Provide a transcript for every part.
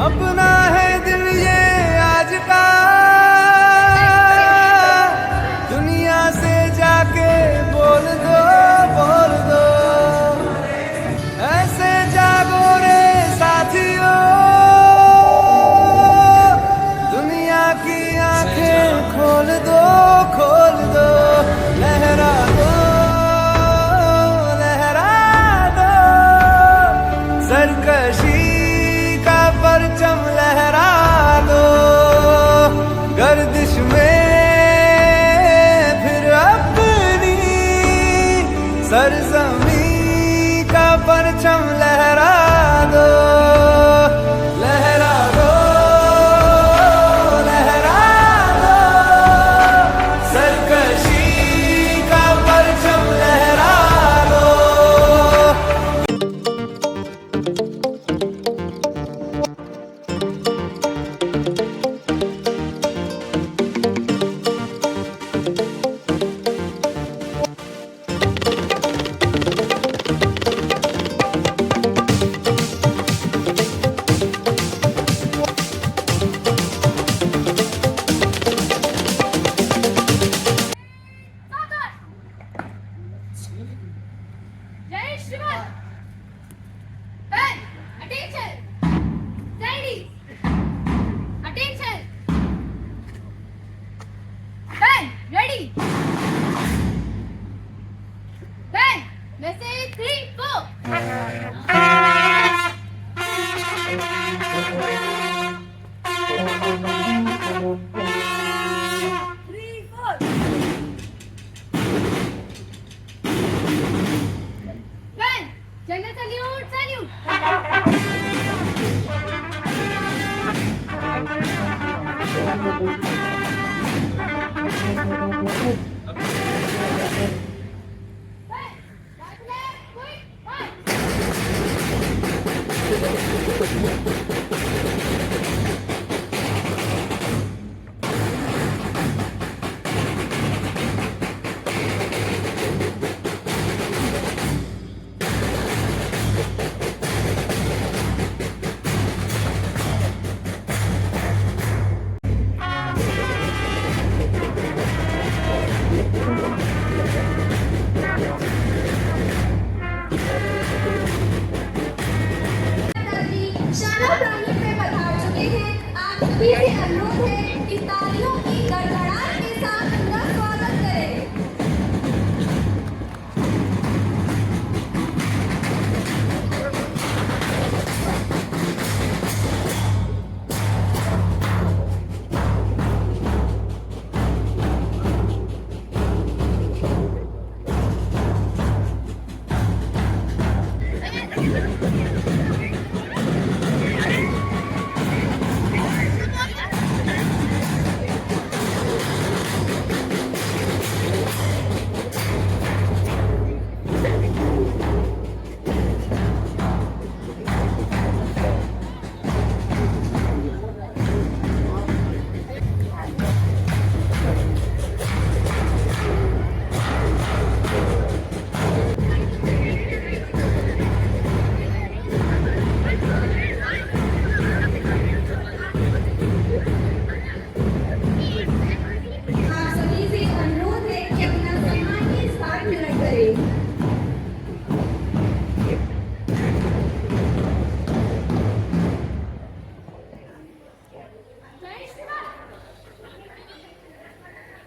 अपना है दिल ये आज का, दुनिया से जाके बोल दो, बोल दो। ऐसे जागो रे साथियों, दुनिया की आंखें खोल दो, खोल दो। लहरा दो, लहरा दो, सरकशी का परचम लहरा दो। गर्दिश में फिर अपनी सरजमी का परचम लहरा दो, लहरा दो, लहरा दो, सरकशी का परचम लहरा दो। जय श्रीमान। Ben, attention. Ladies, attention. Ben, ready. Ben, message 3, 4. Ben, general salute, salute. Ben, right left, quick, right. शाला प्रांगण में पधार चुके हैं। आप सभी से अनुरोध है कि तालियों की गड़गड़ाहट के साथ उनका स्वागत करें। आप सभी से अनुरोध है कि अपना सम्मान के साथ ग्रहण करें। जय श्रीमान।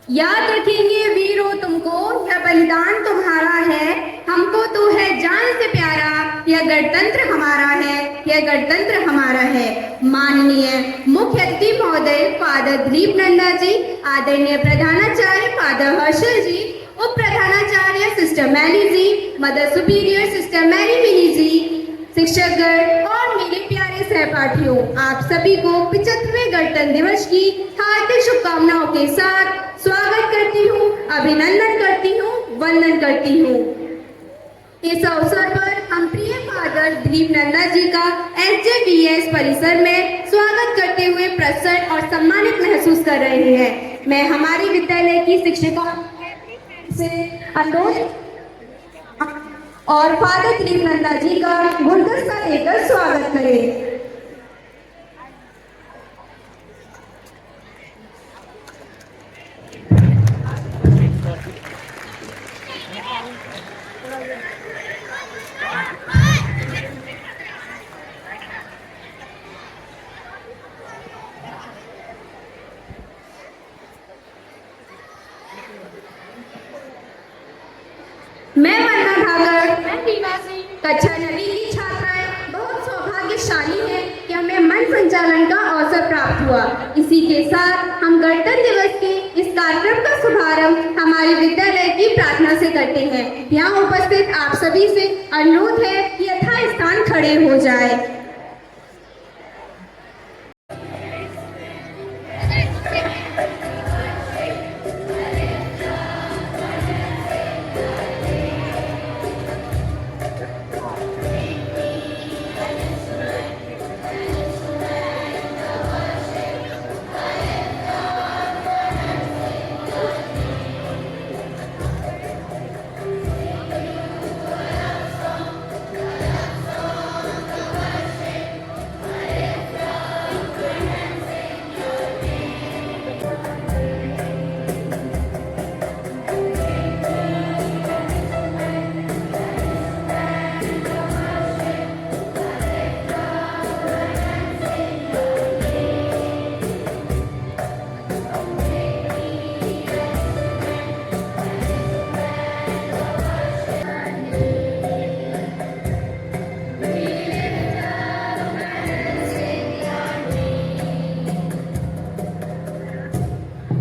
याद रखेंगे वीरों तुमको, यह बलिदान तुम्हारा है। हमको तो है जान से प्यारा, यह गणतंत्र हमारा है, यह गणतंत्र हमारा है। माननीय मुख्य अतिथि महोदय फादर दिलीप नंदा जी, आदरणीय प्रधानाचार्य फादर हर्षल जी, उप प्रधानाचार्य sister Maily ji, mother superior sister Mary Mini ji, शिक्षकगण और मेरे प्यारे सहपाठियों, आप सभी को 75वें गणतंत्र दिवस की हार्दिक शुभकामनाओं के साथ स्वागत करती हूँ, अभिनंदन करती हूँ, वंदन करती हूँ। इस अवसर पर हम प्रिय फादर दिलीप नंदा जी का SJVS परिसर में स्वागत करते हुए प्रसन्न और सम्मानित महसूस कर रहे हैं। मैं हमारे विद्यालय की शिक्षिका से अनुरोध और फादर दिलीप नंदा जी का गुलदस्ता लेकर स्वागत करें। अभियान संचालन का अवसर प्राप्त हुआ। इसी के साथ हम गणतंत्र दिवस के इस कार्यक्रम का शुभारंभ हमारे विद्यालय की प्रार्थना से करते हैं। यहाँ उपस्थित आप सभी से अनुरोध है कि यथास्थान खड़े हो जाए।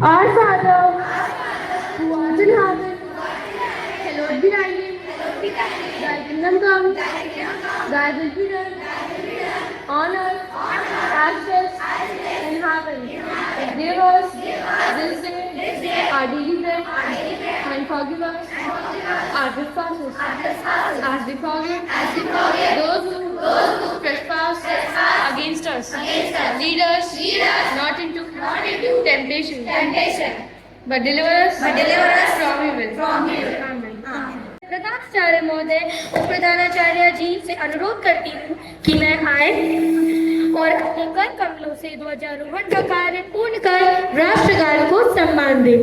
Our Father, who art in heaven, hallowed be thy name. Thy kingdom come, thy will be done, on earth as it is in heaven. Give us this day our daily bread, and forgive us our trespasses, as we forgive those who trespass against us. Lead us not into temptation, but deliver us from evil. Amen. प्रधानाचार्य महोदय उप प्रधानाचार्य जी से अनुरोध करती हूँ कि मैं आए और अपने कर कमलों से ध्वजारोहण का कार्य पूर्ण कर राष्ट्रगान को सम्मान दे।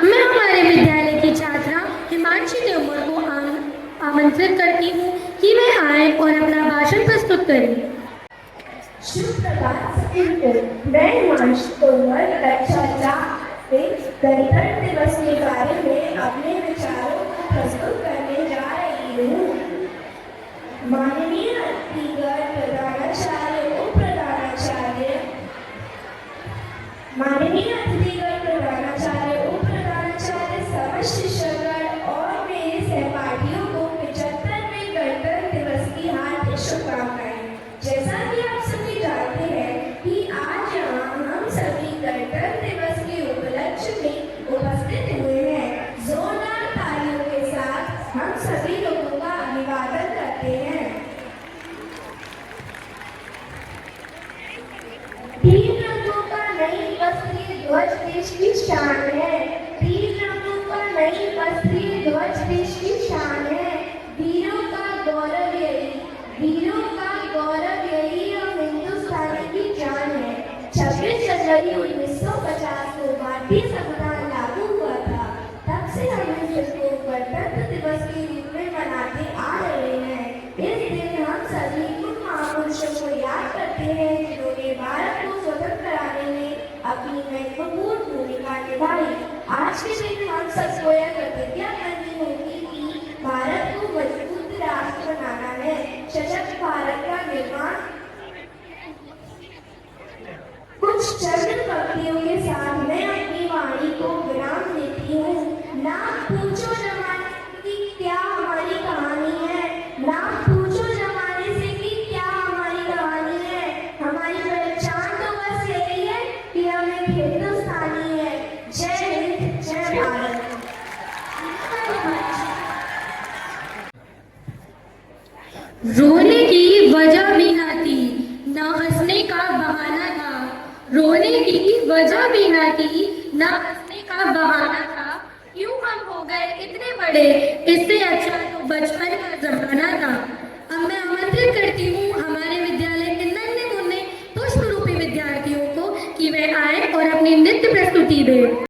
मैं हमारे विद्यालय की छात्रा हिमांशी देवमल को आमंत्रित करती हूँ कि वे आए और अपना भाषण प्रस्तुत करें। शुभ प्रभात सभी को। मैं हिमांशी तोमर कक्षा 4 से गणतंत्र दिवस के बारे में अपने विचारों को प्रस्तुत करने जा रही हूँ। माननीय अतिथिगण, प्रधानाचार्य, उप प्रधानाचार्य, माननीय अतिथिगण, प्रधानाचार्य, उप प्रधानाचार्य, समस्त शिक्षकगण और मेरे सहपाठियों को 75वें गणतंत्र दिवस की हार्दिक शुभकामनाएं। जैसा कि आप सभी जानते हैं कि आज यहाँ हम सभी गणतंत्र दिवस के उपलक्ष्य में उपस्थित हुए हैं। जोरदार तालियों के साथ हम सभी लोगों का अभिवादन करते हैं। ध्वज देश की शान है। 3 रंगों का नहीं बस्ती ध्वज देश की शान है। वीरों का गौरव यही हम हिंदुस्तानी की जान है। 26 जनवरी 1950 को भारतीय संविधान लागू हुआ था। तब से हम इस दिन को गणतंत्र दिवस के रूप में मनाते आ रहे हैं। इस दिन हम सभी उन महापुरुषों को याद करते हैं जिन्होंने भारत को स्वतंत्र कराने में अपनी महत्वपूर्ण भूमिका निभाई। आज के दिन हम सबको यह प्रतिज्ञा करनी होगी कि भारत को मजबूत राष्ट्र बनाना है। सशक्त भारत का निर्माण कुछ चंद पंक्तियों के साथ मैं अपनी वाणी को विराम देती हूँ। ना पूछो जमाने की क्या हमारी कहानी है, ना पूछो जमाने से कि क्या हमारी कहानी है। हमारी पहचान तो बस यही है कि हम एक हिंदुस्तानी है। जय हिंद, जय भारत। रोने की वजह भी ना थी, ना हंसने का बहाना था। रोने की वजह भी ना थी, ना हंसने का बहाना था। क्यों हम हो गए इतने बड़े, इससे अच्छा तो बचपन का जमाना था। अब मैं आमंत्रित करती हूँ हमारे विद्यालय के नन्हे मुन्ने पुष्प रूपी विद्यार्थियों को कि वे आए और अपनी नृत्य प्रस्तुति दें।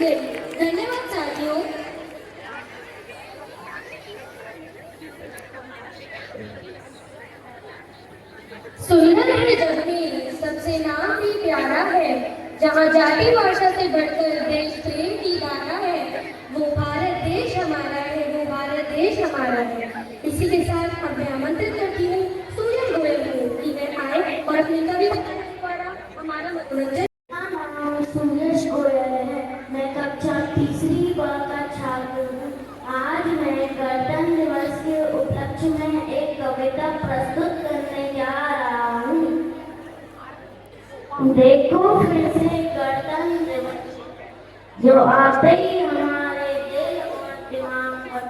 गई। धन्यवाद साथियों। सुंदर है जग में सबसे नाम भी प्यारा है, जहाँ जाति भाषा से बढ़कर देश प्रेम की गाना है। वो भारत देश हमारा है, वो भारत देश हमारा है। इसी के साथ अब मैं आमंत्रित करती हूँ सूरज गोयल को कि मैं आए और अपनी कविता द्वारा हमारा मनोरंजन। सूरज गोयल है। मैं कक्षा तीसरी ब का छात्र हूँ। आज मैं गणतंत्र दिवस के उपलक्ष्य में एक कविता प्रस्तुत करने जा रहा हूँ। देखो फिर से गणतंत्र दिवस जो आते ही हमारे दिल और दिमाग पर,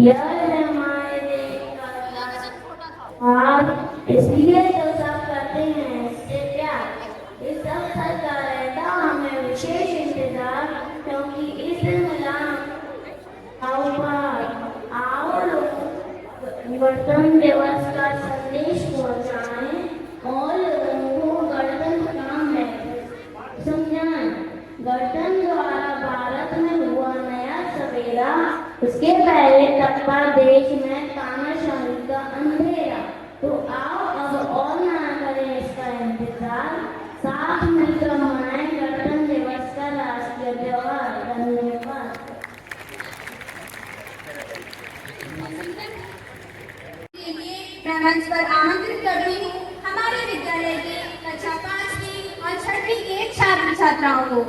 यह है हमारे देश का आप इसलिए तो सब करते हैं इससे प्यार। इस अवसर का रहता हमें विशेष इंतजार, क्योंकि इस दिन मिला आओ लोग गणतंत्र दिवस का संदेश पहुंचाएं और लोगों को गणतंत्र का महत्व समझाएं। गणतंत्र द्वारा भारत में हुआ नया सवेरा, उसके पहले तक था देश में तानाशाही का अंधेरा। तो आओ अब और ना करें इसका इंतजार, साथ मिलकर मनाएं गणतंत्र दिवस का राष्ट्रीय त्योहार। धन्यवाद। मैं मंच पर आमंत्रित करती हूँ हमारे विद्यालय के कक्षा 5वीं और 6वीं के छात्र छात्राओं को।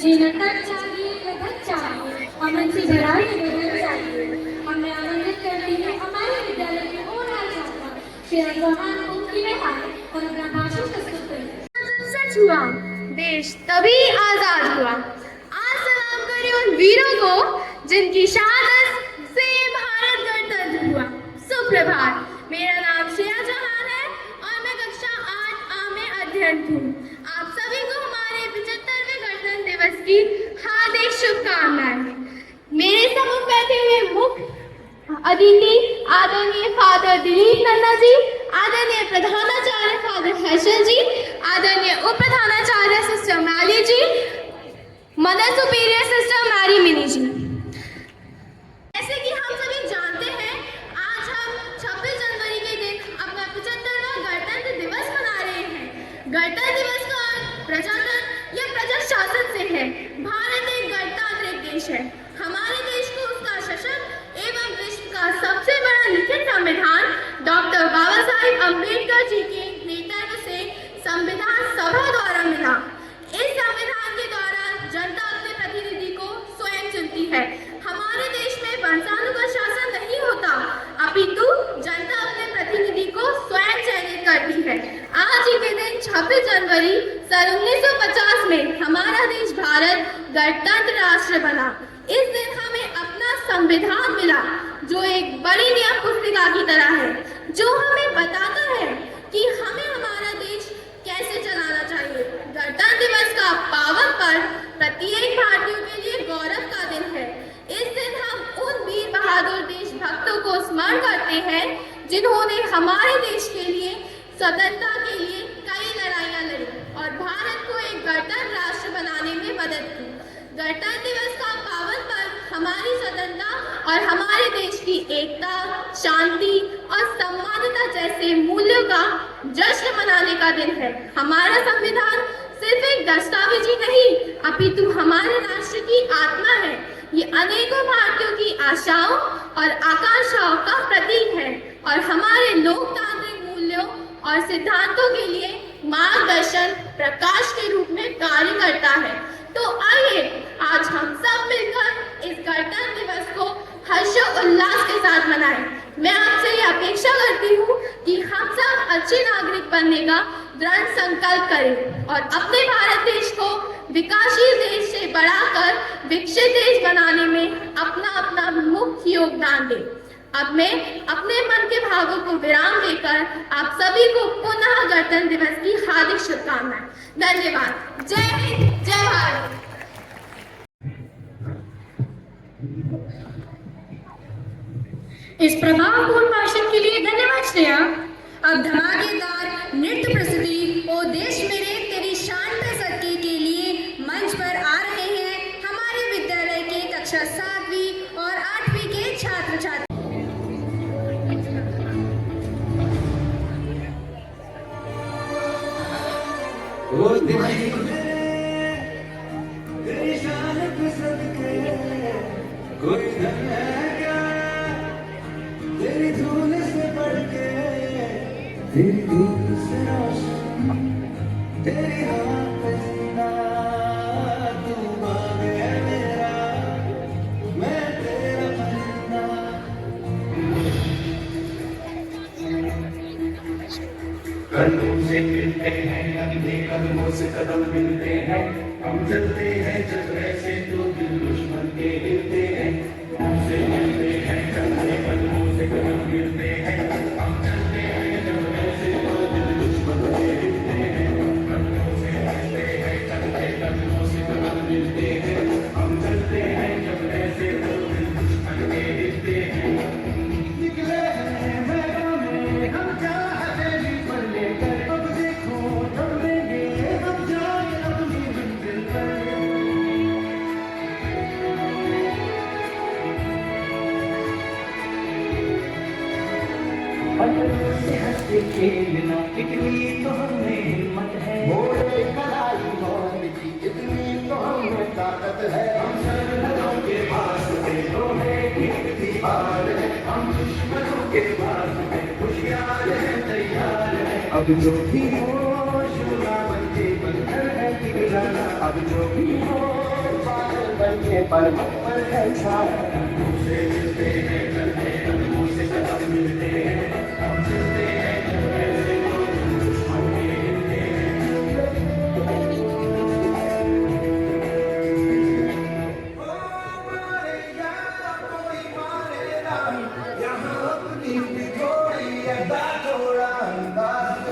जीना तक चाहिए, लगन चाहिए, अमन से भरा ये गगन चाहिए। हमें आनंदित करती है हमारे विद्यालय की ओर आ जाना। श्री रघुमान को की हाय और अपना भाषण प्रस्तुत करें। सच हुआ, देश तभी आजाद हुआ। आज सलाम करें उन वीरों को जिनकी शहादत से भारत गणतंत्र हुआ। सुप्रभात, मेरा नाम श्रेया चौहान है और मैं कक्षा 8A में अध्ययन हूँ। आप सभी को हमारे 75वें गणतंत्र दिवस की हार्दिक शुभकामनाएं। मेरे सम्मुख बैठे हुए मुख्य अतिथि आदरणीय फादर दिलीप नन्ना जी, आदरणीय प्रधानाचार्य फादर हर्षल जी, आदरणीय उप प्रधानाचार्य sister Maily ji, mother superior sister Mary Mini ji. जैसे कि हम सभी जानते हैं, आज हम 26 जनवरी के दिन अपना 75वां गणतंत्र दिवस मना रहे हैं। गणतंत्र दिवस का अर्थ प्रजातंत्र या प्रजाशासन से है। भारत एक गणतांत्रिक देश है। हमारे देश को उसका सशक्त एवं विश्व का सबसे बड़ा लिखित संविधान डॉक्टर बाबा साहिब अम्बेडकर जी के नेतृत्व से संविधान सभा द्वारा मिला। इस संविधान के द्वारा जनता अपने प्रतिनिधि को स्वयं चुनती है। हमारे देश में वंशानुगत शासन नहीं होता, अपितु जनता अपने प्रतिनिधि को स्वयं चयनित करती है। आज ही के दिन 26 जनवरी सन 1950 में हमारा देश भारत गणतंत्र राष्ट्र बना। इस दिन हमें अपना संविधान मिला, जो एक बड़ी नियम पुस्तिका की तरह है, जो हमें बताता है कि हमें हमारा देश कैसे चलाना चाहिए। गणतंत्र दिवस का पावन पर्व प्रत्येक भारतीयों के लिए गौरव का दिन है। इस दिन हम उन वीर बहादुर देशभक्तों को स्मरण करते हैं जिन्होंने हमारे देश के लिए स्वतंत्रता के लिए कई लड़ाइयाँ लड़ी और भारत को एक गणतंत्र राष्ट्र बनाने में मदद की। गणतंत्र दिवस का पावन पर्व हमारी स्वतंत्रता और हमारे देश की एकता, शांति और सम्मानता जैसे मूल्यों का जश्न मनाने का दिन है। हमारा संविधान सिर्फ एक दस्तावेज ही नहीं, अपितु हमारे राष्ट्र की आत्मा है। ये अनेकों भारतीयों की आशाओं और आकांक्षाओं का प्रतीक है और हमारे लोकतांत्रिक मूल्यों और सिद्धांतों के लिए मार्गदर्शन प्रकाश के रूप में कार्य करता है। तो आइए आज हम सब मिलकर इस गणतंत्र दिवस को हर्षोल्लास के साथ मनाएं। मैं आपसे ये अपेक्षा करती हूँ कि हम सब अच्छे नागरिक बनने का दृढ़ संकल्प करें और अपने भारत देश को विकासशील देश से बढ़ाकर विकसित देश बनाने में अपना अपना मुख्य योगदान दें। अब मैं अपने मन के भावों को विराम देकर आप सभी को पुनः गणतंत्र दिवस की हार्दिक शुभकामनाएं। धन्यवाद। जय हिंद, जय भारत। इस प्रभावपूर्ण भाषण के लिए धन्यवाद श्रेया। अब धमाकेदार नृत्य प्रस्तुति ओ देश मेरे तेरी शान पे सदके के लिए मंच पर आ रहे हैं हमारे विद्यालय के कक्षा 7वीं और 8वीं के छात्र छात्री। तेरी शान पे सदके कोई धन है क्या, तेरी धूल से बढ़ के, तेरी धूल से रोशन, तेरी हवा पे जीना, तू बाग है मेरा, मैं तेरा परिंदा। कदमों से मिलते हैं, अपने कदमों से कदम मिलते हैं, हम चलते हैं जब ऐसे तो दिल दुश्मन के हिलते हैं। हमसे मिलते हैं, चलते कदमों से कदम मिलते हैं, हम चलते हैं जब ऐसे तो दिल दुश्मन के हिलते हैं। कदमों से मिलते हैं, चलते कदमों से कदम मिलते हैं, हम चलते हैं जब ऐसे तो दिल दुश्मन के हिलते हैं। निकले हैं मैदान में हम चाहते भी पर लेकर, अब देखो जब लेंगे हम जाए अपनी मंजिल पर। पत्थरों से हंस के खेलना इतनी तो हमें हिम्मत है, मोरे कलाई मौत की इतनी तो हमें ताकत है। हम सरहदों के पास थे लोहे की दीवार है, हम दुश्मनों के पास थे होशियार है तैयार है। अब जो भी हो शूरा बन के बंधर है पिघलाना, अब जो भी हो ये पर्वत पर है छाया से मिलते हैं चलते कदमों से कदम मिलते हैं हम चलते हैं जब ऐसे तो दुश्मन के हिलते हैं मारे या कोई मारे ना यहाँ अपनी भी थोड़ी अदा थोड़ा अंदाज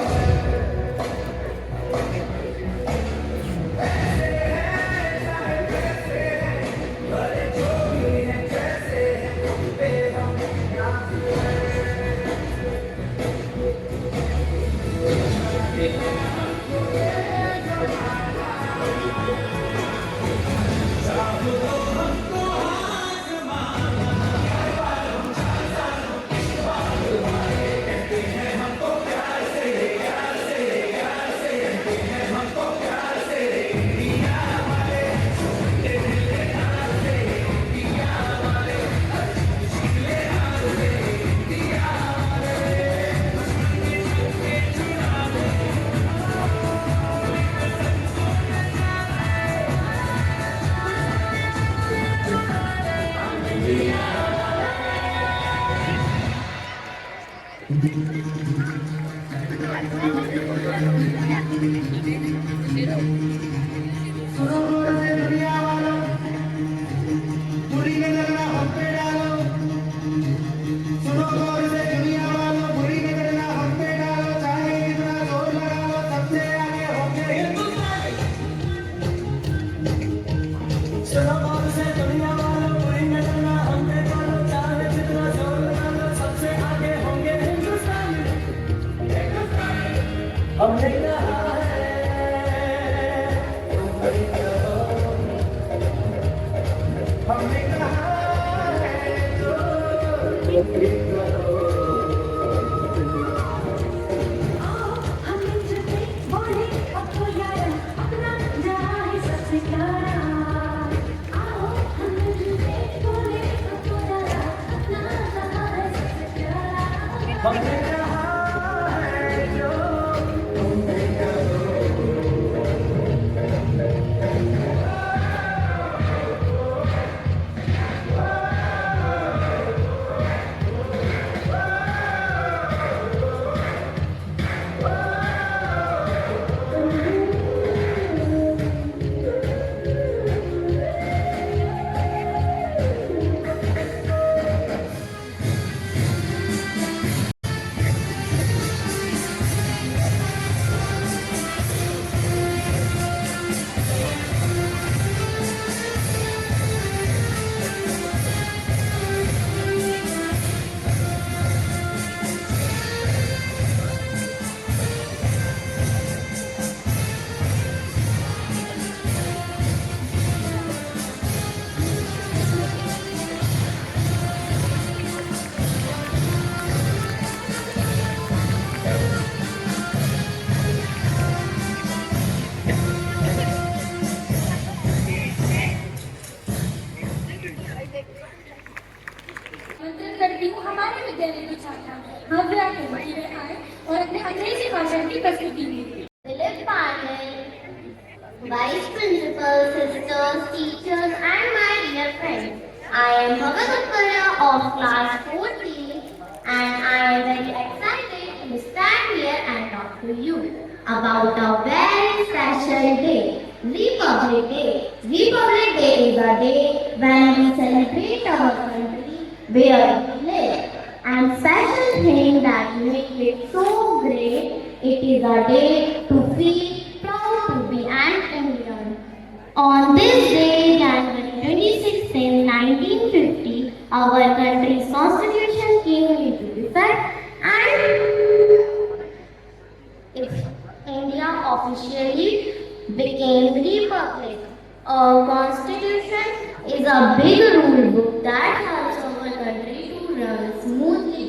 सुनो गौर से दुनिया वालों बुरी नजर ना हम पे डालो सुनो गौर से दुनिया वालों बुरी नजर ना हम पे डालो चाहे कितना जोर लगा लो सबसे आगे होंगे हिंदुस्तानी सुनो गौर से दुनिया वालों बुरी नजर ना हम पे डालो चाहे कितना जोर लगा लो सबसे आगे होंगे हिंदुस्तानी हमने कहा है तुम बड़ी करो हमने कहा है जो तुम भी करो हमने चलते बोले अब तो यार अपना जहाँ है सबसे प्यारा आओ हमने चलते बोले अब तो यार अपना जहाँ है सबसे प्यारा हमने कहा है जो तुम भी करो आमंत्रित करती हूँ हमारे विद्यालय के छात्रा भव्या को कि वे आए और अपने अंग्रेजी भाषण की प्रस्तुति दें। Philip Parnell, Vice Principal, sisters, teachers, and my dear friends. I am Bhagat Utkarya of class 14 and I am very excited to stand here and talk to you about a very special day, Republic Day. Republic Day is a day when we celebrate our country where we live. And special thing that makes it so great, it is a day to feel proud to be an Indian. On this day, January 26, in 1950, our country's constitution came into effect and India officially became republic. A constitution is a big rule book that helps our country to run smoothly.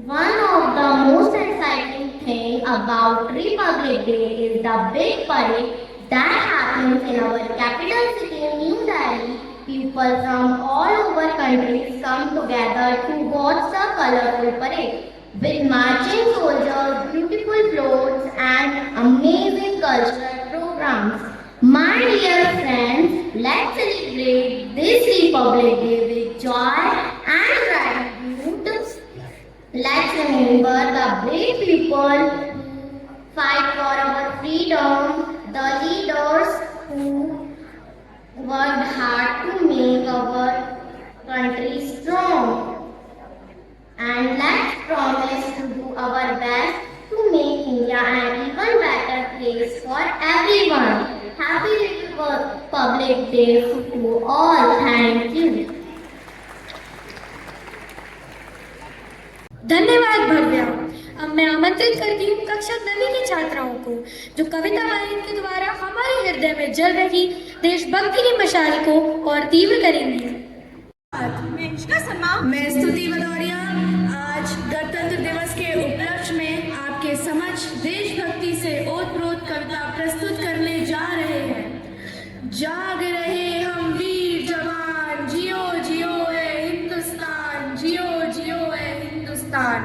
One of the most exciting thing about Republic Day is the big parade that happens in our capital city, New Delhi. People from all over countries come together to watch the colorful parade. With marching soldiers, beautiful floats and amazing cultural programs. My dear friends, let's celebrate this Republic Day with joy and gratitude. Let's remember the brave people who fight for our freedom, the leaders who worked hard to make our country strong. And let's promise to do our best to make India an even better place for everyone. Happy Republic Day to all. Thank you. धन्यवाद भव्या। अब मैं आमंत्रित करती हूँ कक्षा 9वीं की छात्राओं को जो कविता गायन के द्वारा हमारे हृदय में जल रही देशभक्ति की मशाल को और तीव्र करेंगी। मैं स्तुति भदौरिया आज गणतंत्र दिवस के उपलक्ष्य में आपके समक्ष देशभक्ति से ओतप्रोत कविता प्रस्तुत करने जा रहे हैं। जाग रहे हम वीर जवान, जियो जियो है हिंदुस्तान, जियो जियो है हिंदुस्तान।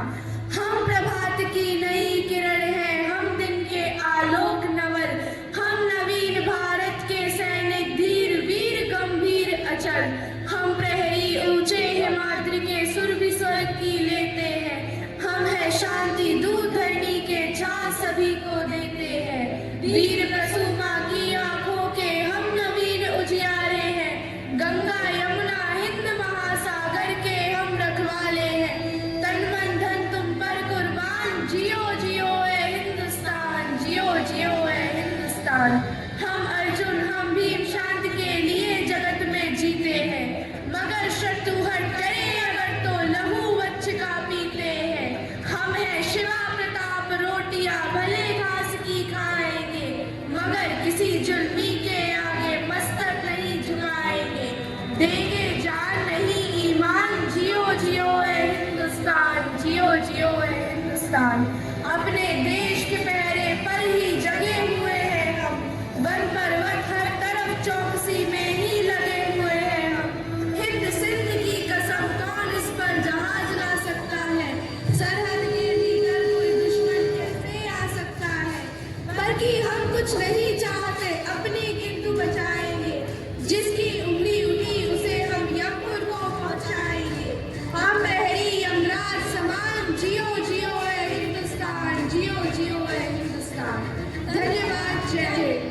हम प्रभात की नई किरण है, हम दिन के आलोक नवर, हम नवीन भारत के सैनिक धीर वीर गंभीर अचल। हम प्रहरी ऊंचे हिमाद्रि के सुर भी स्वर्ग की लेते हैं। हम है शांति दूत धरनी के छां सभी को देते हैं। वीर प्रसूमा की आंखों के हम नवीन उजियारे हैं। गंगा यमुना हिंद महासागर के हम रखवाले हैं। तन मन धन तुम पर कुर्बान, जियो जियो है हिंदुस्तान, जियो जियो है हिंदुस्तान। हम अर्जुन हम भीम शांति के लिए जगत में जीते हैं, मगर शत्रु हट करे अगर तो लहू वच्छिका पीते हैं। हम है शिवा प्रताप रोटियां भले घास की खाएंगे, मगर किसी जुल्मी के आगे मस्तक नहीं झुकाएंगे। देंगे जान नहीं ईमान, जियो जियो है हिंदुस्तान, जियो जियो है हिंदुस्तान। अपने देश के पहरे पर ही जगे हुए हैं हम, वन पर्वत हर तरफ चौकसी में ही लगे हुए हैं हम। हिंद सिंध की कसम कौन इस पर जहाज ला सकता है, सरहद के भीतर कोई दुश्मन कैसे आ सकता है। बल्कि हम कुछ नहीं चाहते अपनी किंतु बचाएंगे, जिसकी उंगली उठी उसे हम यमपुर को पहुंचाएंगे। हम बहरी यमराज समान, जियो जियो है हिंदुस्तान, जियो जियो है हिंदुस्तान। धन्यवाद। जय हिंद।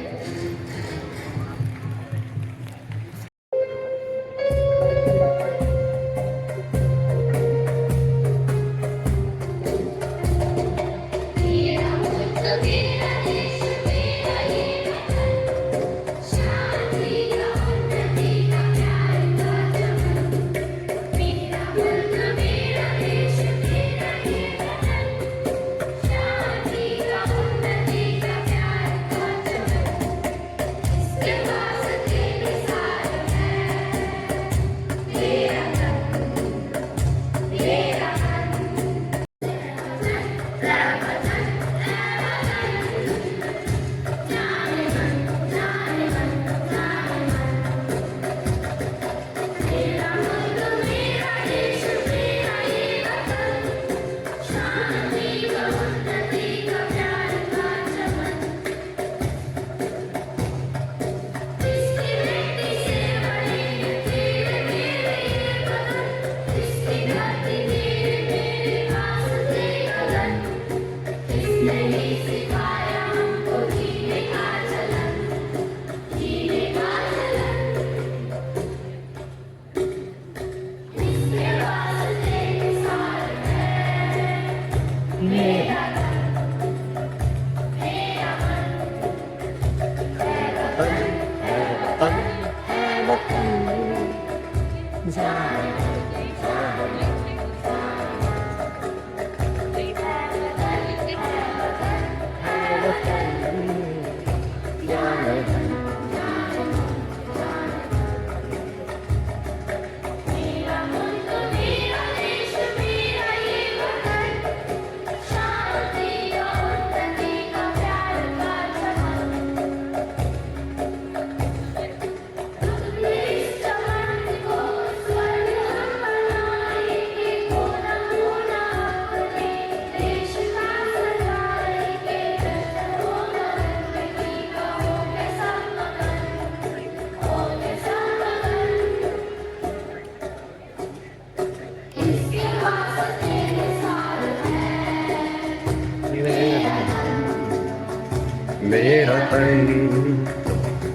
मेरा तन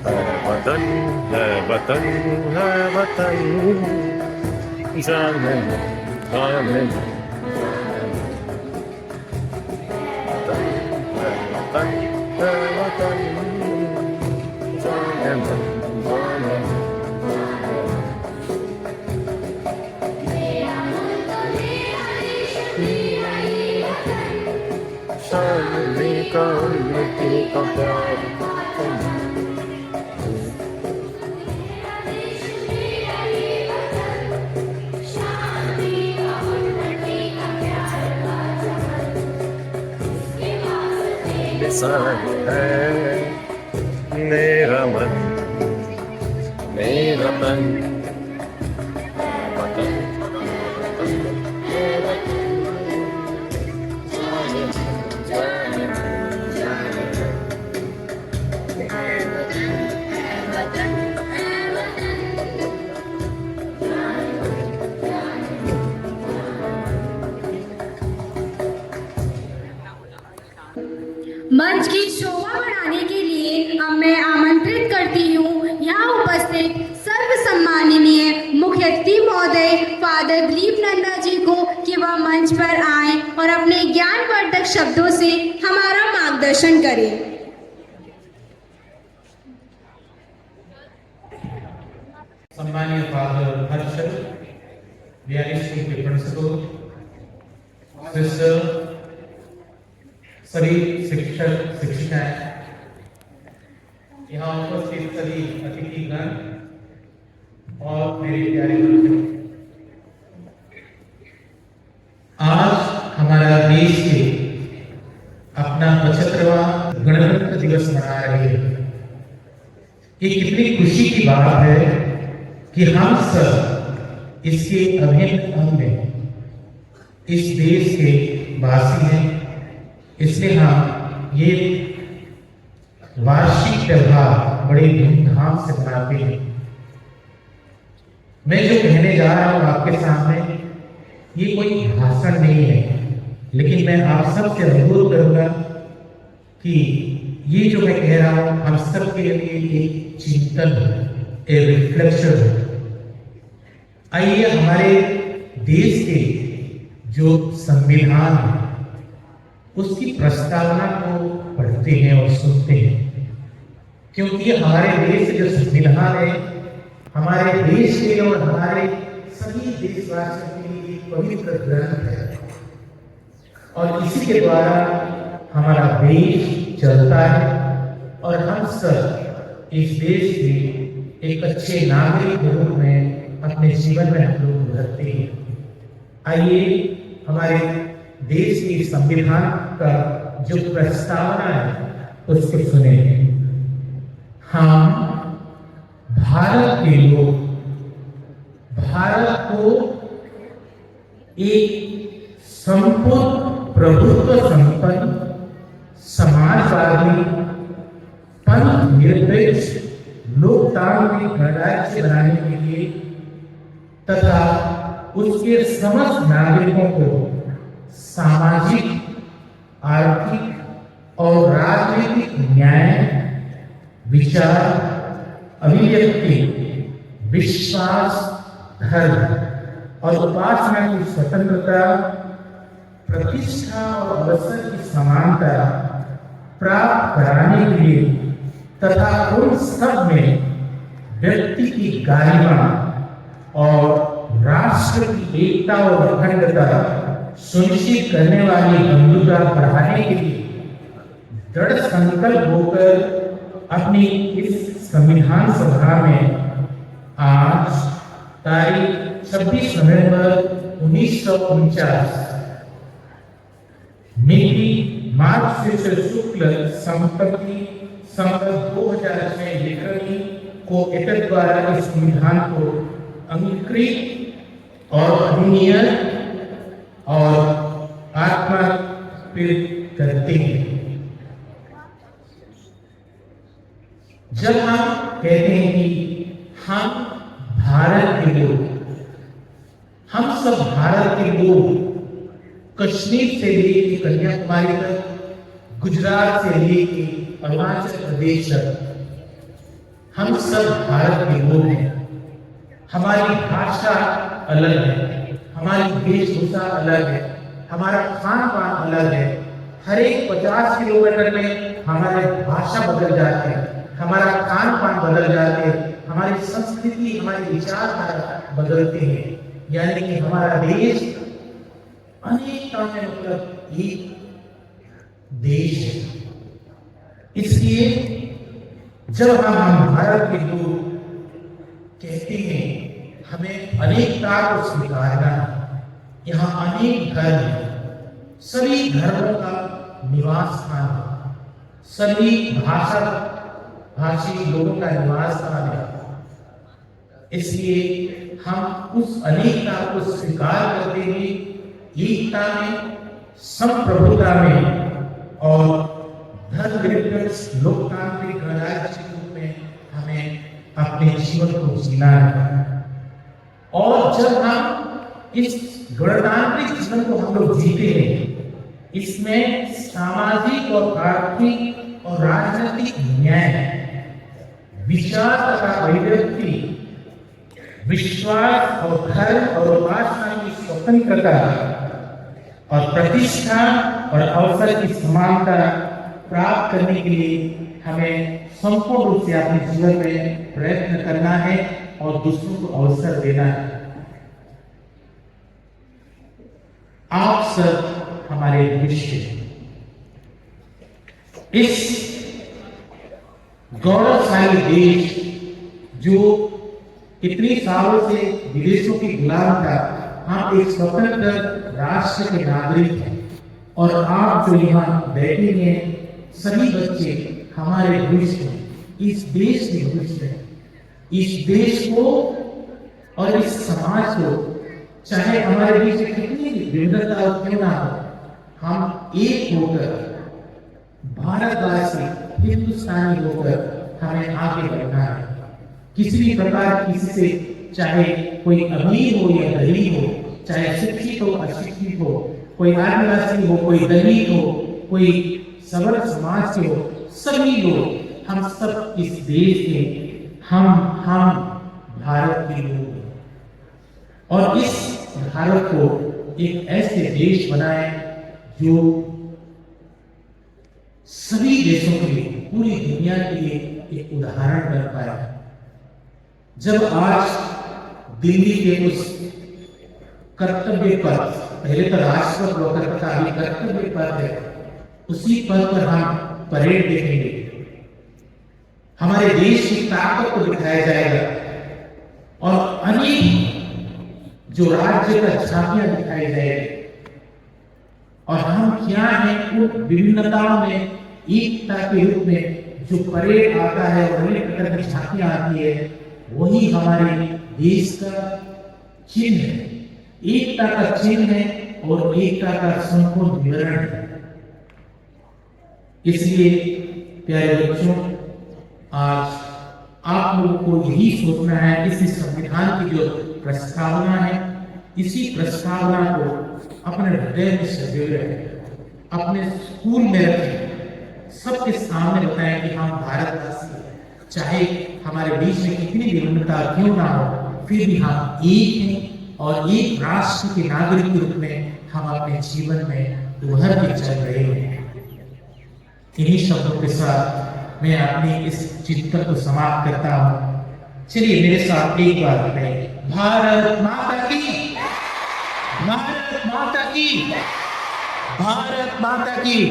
है वतन, है वतन, है वतन, जाने जाने वतन, है वतन, जाने जाने शायरी का मिट्टी का प्यार है मेरा मन, मेरा तन, वतन, मंच की शोभा बढ़ाने के लिए अब मैं आमंत्रित करती हूँ यहाँ उपस्थित सर्व सम्माननीय मुख्य अतिथि महोदय फादर दिलीप नंदा जी को कि वह मंच पर आए और अपने ज्ञानवर्धक शब्दों से हमारा मार्गदर्शन करें। सम्मानीय फादर हर्षल, बिहारी स्कूल के प्रिंसिपल, सिस्टर, सभी शिक्षक शिक्षिकाएं, यहाँ उपस्थित सभी अतिथिगण और मेरे प्यारे बच्चों, आज हमारा देश के अपना 75वां गणतंत्र दिवस मना रहे हैं। ये कितनी खुशी की बात है कि हम सब इसके अभिन्न अंग हैं, इस देश के वासी हैं, इसलिए हम ये वार्षिक त्योहार बड़े धूमधाम से मनाते हैं। मैं जो कहने जा रहा हूं आपके सामने, ये कोई भाषण नहीं है, लेकिन मैं आप सबसे अनुरोध करूंगा कि ये जो मैं कह रहा हूं हम सब के लिए एक चिंतन, एक रिफ्लेक्शन है। आइए हमारे देश के जो संविधान है उसकी प्रस्तावना को पढ़ते हैं और सुनते हैं, क्योंकि हमारे देश के जो संविधान है हमारे देश के और हमारे सभी देशवासियों के लिए एक पवित्र ग्रंथ है और इसी के द्वारा हमारा देश चलता है और हम सब इस देश के एक अच्छे नागरिक के रूप में अपने जीवन में हम लोग उभरते हैं। आइए हमारे देश के संविधान का जो प्रस्तावना है उसको सुने। हम भारत के लोग भारत को एक संपूर्ण प्रभुत्व संपन्न समाजवादी पंथ निरपेक्ष लोकतांत्रिक गणराज्य बनाने के लिए तथा उसके समस्त नागरिकों को सामाजिक, आर्थिक और राजनीतिक न्याय, विचार, अभिव्यक्ति, विश्वास, धर्म और उपासना की स्वतंत्रता, प्रतिष्ठा और अवसर की समानता प्राप्त कराने के लिए तथा उन सब में व्यक्ति की गरिमा और राष्ट्र की एकता और अखंडता सुनिश्चित करने वाली बंधुता बढ़ाने के लिए दृढ़ संकल्प होकर अपनी इस संविधान सभा में आज तारीख 26 नवंबर 1949 मिति मार्च से शुक्ल संपत्ति संवत 2006 लेखनी को एटक द्वारा इस संविधान को अंगीकृत और अधिनियम और आत्मकृत करते हैं। जब हम कहते हैं कि हम भारत के लोग, हम सब भारत के लोग, कश्मीर से लेकर कन्याकुमारी तक, गुजरात से लेके अरुणाचल प्रदेश तक हम सब भारत के लोग हैं। हमारी भाषा अलग है, हमारी वेशभूषा अलग है, हमारा खान पान अलग है। हर एक 50 किलोमीटर में हमारी भाषा बदल जाती है, हमारा खान पान बदल जाते हैं, हमारी संस्कृति, हमारी विचारधारा बदलते हैं। यानी कि हमारा देश अनेकता में मतलब एक देश है। इसलिए जब हम भारत के लोग कहते हैं हमें अनेकता को स्वीकारना, यहाँ अनेक धर्म है, सभी धर्मों का निवास स्थान है, सभी भाषी लोगों का निवास स्थान है। इसलिए हम उस अनेकता को स्वीकार करते हुए एकता में, संप्रभुता में और धर्मनिरपेक्ष लोकतांत्रिक गणराज्य के रूप में हमें अपने जीवन को जीना है। और जब हम इस गणतांत्रिक जीवन को हम लोग जीते हैं, इसमें सामाजिक और आर्थिक और राजनीतिक न्याय, विचार तथा अभिव्यक्ति, विश्वास और धर्म और उपासना की स्वतंत्रता और प्रतिष्ठा और अवसर की समानता प्राप्त करने के लिए हमें संपूर्ण रूप से अपने जीवन में प्रयत्न करना है और दूसरों को अवसर देना है। आप सब हमारे भविष्य, इस गौरवशाली देश जो कितने सालों से विदेशों की गुलाम था, हम एक स्वतंत्र राष्ट्र के नागरिक हैं। और आप जो यहाँ बैठे हैं सभी बच्चे हमारे भविष्य, इस देश के भविष्य हैं। इस देश को और इस समाज को, चाहे हमारे बीच में कितनी विविधता क्यों ना हो, हम एक होकर भारतवासी, हिंदुस्तानी होकर हमें आगे बढ़ना है। किसी भी प्रकार किसी से, चाहे कोई अमीर हो या गरीब हो, चाहे शिक्षित हो अशिक्षित हो, कोई आदिवासी हो, कोई दलित हो, कोई सबल समाज के हो, सभी लोग, हम सब इस देश के, हम भारत के लोग हैं। और इस भारत को एक ऐसे देश बनाए जो सभी देशों के लिए, पूरी दुनिया के लिए एक उदाहरण बन पाए। जब आज दिल्ली के उस कर्तव्य पर, पहले तो राष्ट्रपति हुआ करता था, अभी कर्तव्य पर है, उसी पद पर हम परेड देखेंगे, हमारे देश की ताकत को दिखाया जाएगा और अनेक जो राज्य का झांकियां दिखाई जाएगी। और हम क्या हैं, उन विभिन्नताओं में एकता के रूप में जो परेड आता है और अनेक प्रकार की झांकियां आती है, वही हमारे देश का चिन्ह है, एकता का चिन्ह है और एकता का संपूर्ण विवरण है। इसलिए प्यारे बच्चों, आज आप लोगों को यही सोचना है, इसी संविधान की जो प्रस्तावना है, इसी प्रस्तावना को अपने हृदय में सजोए रखें, अपने स्कूल में रखें, सबके सामने बताएं कि हम भारतवासी हैं। चाहे हमारे बीच में कितनी विभिन्नता क्यों ना हो, फिर भी हम एक हैं और एक राष्ट्र के नागरिक के रूप में हम अपने जीवन में उभर के चल रहे हैं। इन्हीं शब्दों के साथ मैं अपनी इस चिंतन को समाप्त करता हूँ। चलिए मेरे साथ एक बार बताइए, भारत माता की, भारत माता की, भारत माता की।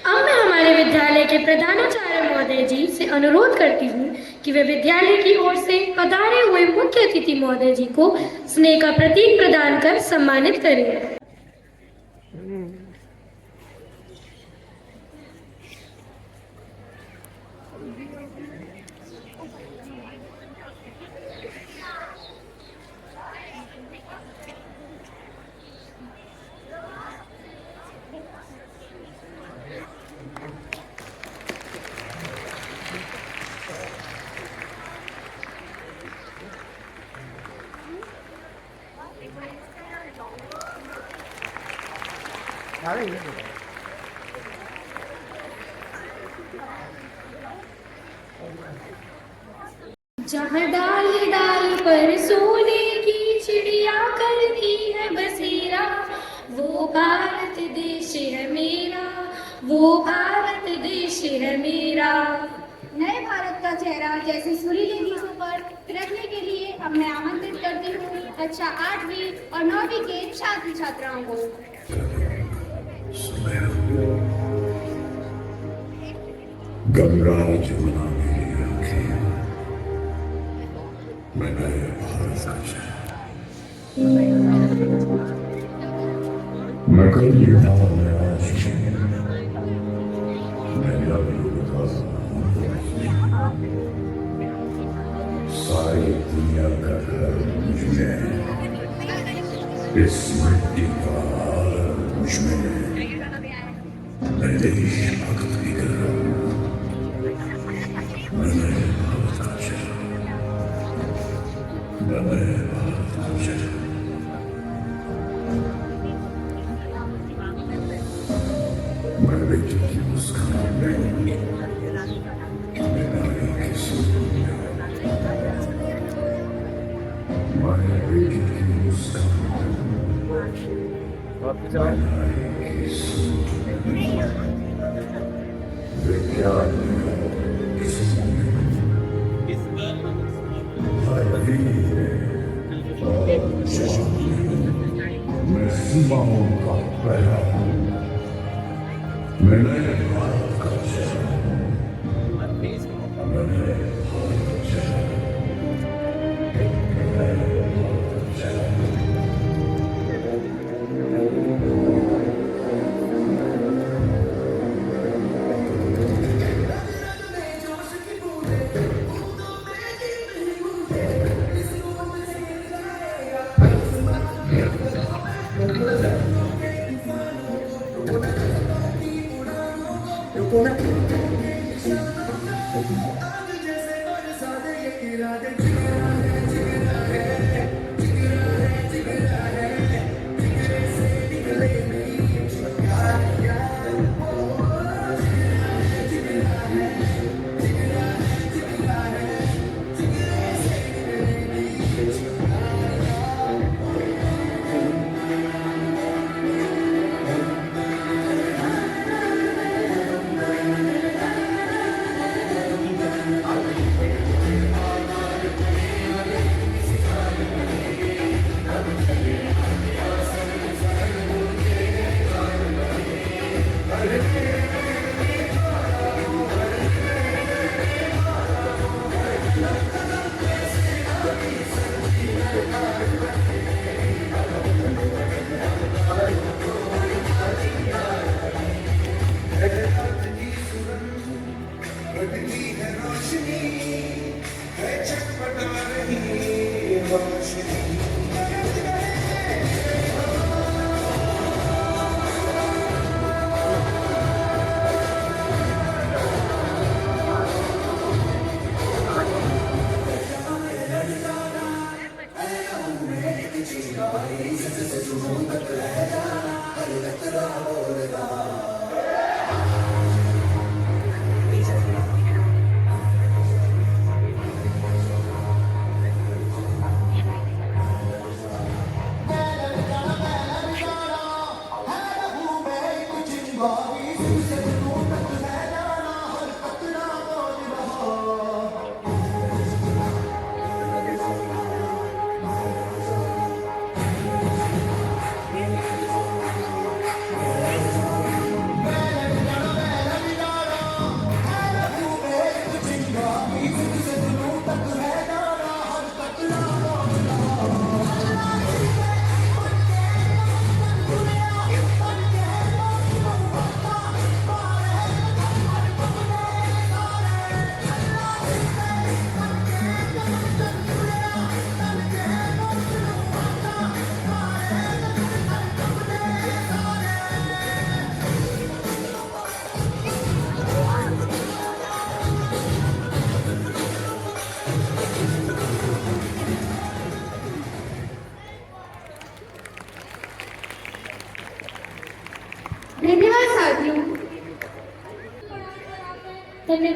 अब मैं हमारे विद्यालय के प्रधानाचार्य महोदय जी से अनुरोध करती हूँ कि वे विद्यालय की ओर से पधारे हुए मुख्य अतिथि महोदय जी को स्नेह का प्रतीक प्रदान कर सम्मानित करें। जहाँ डाल डाल पर सोने की चिड़िया करती है बसेरा, वो भारत देश है मेरा, वो भारत देश है मेरा। नए भारत का चेहरा जैसे सुरीले गीतों पर रखने के लिए अब मैं आमंत्रित करती हूँ कक्षा 8वीं और 9वीं के छात्र छात्राओं को। गंगा जमुना मेरी आंखें, मैं नए भारत का चेहरा, मैं कल ये था मैं आज मैं लव का सारी दुनिया का घर मुझमें, इस मिट्टी का आलम मुझमें, मैं देशभक्त की तरह, मैं नए भारत का चेहरा, मैं नए भारत का चेहरा, मैं बेटी की मुस्कान में, मैं नारी की सूरत में, मैं बेटी की मुस्कान में, मैं नारी की सूरत में, विज्ञान में, मैं सीमाओं का पहरा हूँ, मैं नए भारत का चेहरा हूँ, मैं नए भारत का चेहरा हूँ, मैं नए भारत का चेहरा हूँ।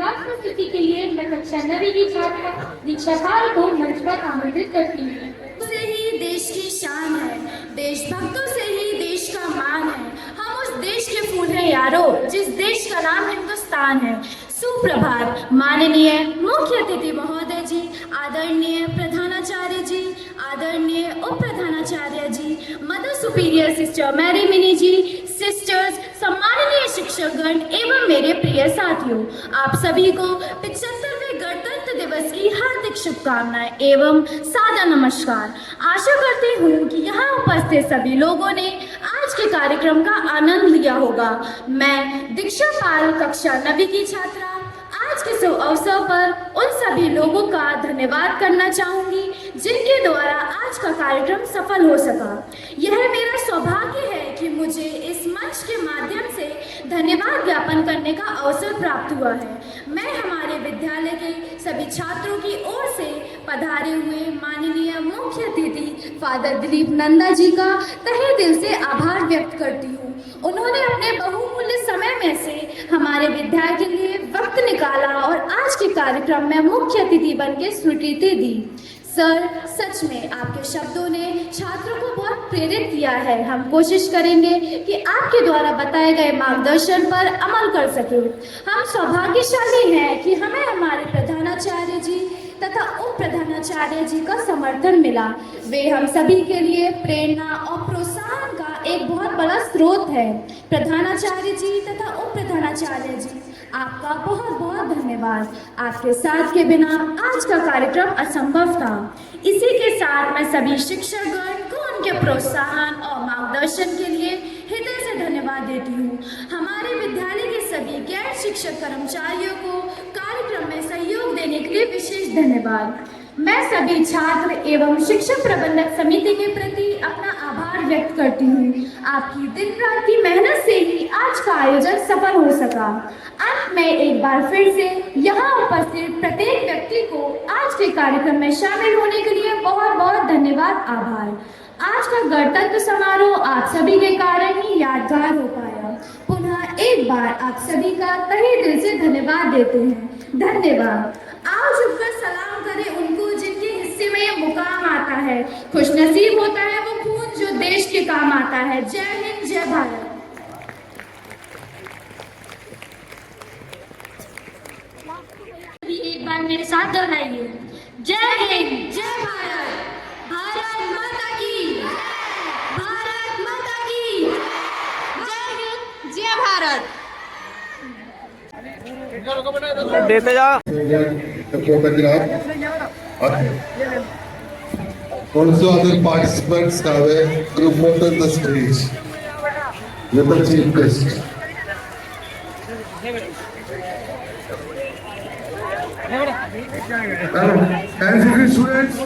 धन्यवाद प्रस्तुति के लिए मैं कक्षा 9वीं की छात्रा दीक्षा पाल को मंच पर आमंत्रित करती हूँ। से ही देश की शान है, देशभक्तों से ही देश का मान है। हम उस देश के फूल हैं यारो, जिस देश का नाम हिंदुस्तान है। सुप्रभात माननीय मुख्य अतिथि महोदय जी, आदरणीय प्रधानाचार्य जी, आदरणीय उप प्रधानाचार्य ji, mother superior sister Mary Mini ji, sisters, सम्माननीय शिक्षकगण एवं मेरे प्रिय साथियों, आप सभी को 75वें गणतंत्र दिवस की हार्दिक शुभकामनाएं एवं सादर नमस्कार। आशा करती हूँ कि यहाँ उपस्थित सभी लोगों ने आज के कार्यक्रम का आनंद लिया होगा। मैं दीक्षा पाल कक्षा 9वीं की छात्रा आज के शुभ अवसर पर उन सभी लोगों का धन्यवाद करना चाहूंगी जिनके द्वारा आज का कार्यक्रम सफल हो सका। यह मेरा सौभाग्य है कि मुझे इस मंच के माध्यम से धन्यवाद ज्ञापन करने का अवसर प्राप्त हुआ है। मैं हमारे विद्यालय के सभी छात्रों की ओर से पधारे हुए माननीय मुख्य अतिथि फादर दिलीप नंदा जी का तहे दिल से आभार व्यक्त करती हूँ। उन्होंने अपने बहुमूल्य समय में से हमारे विद्यालय के लिए वक्त निकाला और आज के कार्यक्रम में मुख्य अतिथि बन के स्वीकृति दी। सर, सच में आपके शब्दों ने छात्रों को बहुत प्रेरित किया है। हम कोशिश करेंगे कि आपके द्वारा बताए गए मार्गदर्शन पर अमल कर सके। हम सौभाग्यशाली हैं कि हमें हमारे प्रधानाचार्य जी तथा उप प्रधानाचार्य जी का समर्थन मिला। वे हम सभी के लिए प्रेरणा और प्रोत्साहन का एक बहुत बड़ा स्रोत है। प्रधानाचार्य जी तथा उप प्रधानाचार्य जी, आपका बहुत बहुत धन्यवाद। आपके साथ के बिना आज का कार्यक्रम असंभव था। इसी के साथ मैं सभी शिक्षकगण को उनके प्रोत्साहन और मार्गदर्शन के लिए हृदय से धन्यवाद देती हूँ। हमारे विद्यालय के सभी गैर शिक्षक कर्मचारियों को कार्यक्रम में सहयोग देने के लिए विशेष धन्यवाद। मैं सभी छात्र एवं शिक्षक प्रबंधक समिति के प्रति अपना आभार व्यक्त करती हूँ। आपकी दिन रात की मेहनत से ही आज का आयोजन सफल हो सका। अंत में एक बार फिर से यहाँ उपस्थित प्रत्येक व्यक्ति को आज के कार्यक्रम में शामिल होने के लिए बहुत बहुत धन्यवाद, आभार। आज का गणतंत्र समारोह आप सभी के कारण ही यादगार हो पाया। पुनः एक बार आप सभी का तहे दिल से धन्यवाद देते हैं। धन्यवाद। आओ झुककर सलाम करें उनको जिनके हिस्से में ये मुकाम आता है। खुशनसीब होता है वो खून जो देश के काम आता है। जय हिंद, जय भारत। एक बार मेरे साथ दोहराइए, जय हिंद, जय भारत, भारत माता की, भारत माता की, जय हिंद, जय भारत। देते जा Also, other participants have a group photo on the stage with the chief guest. And students.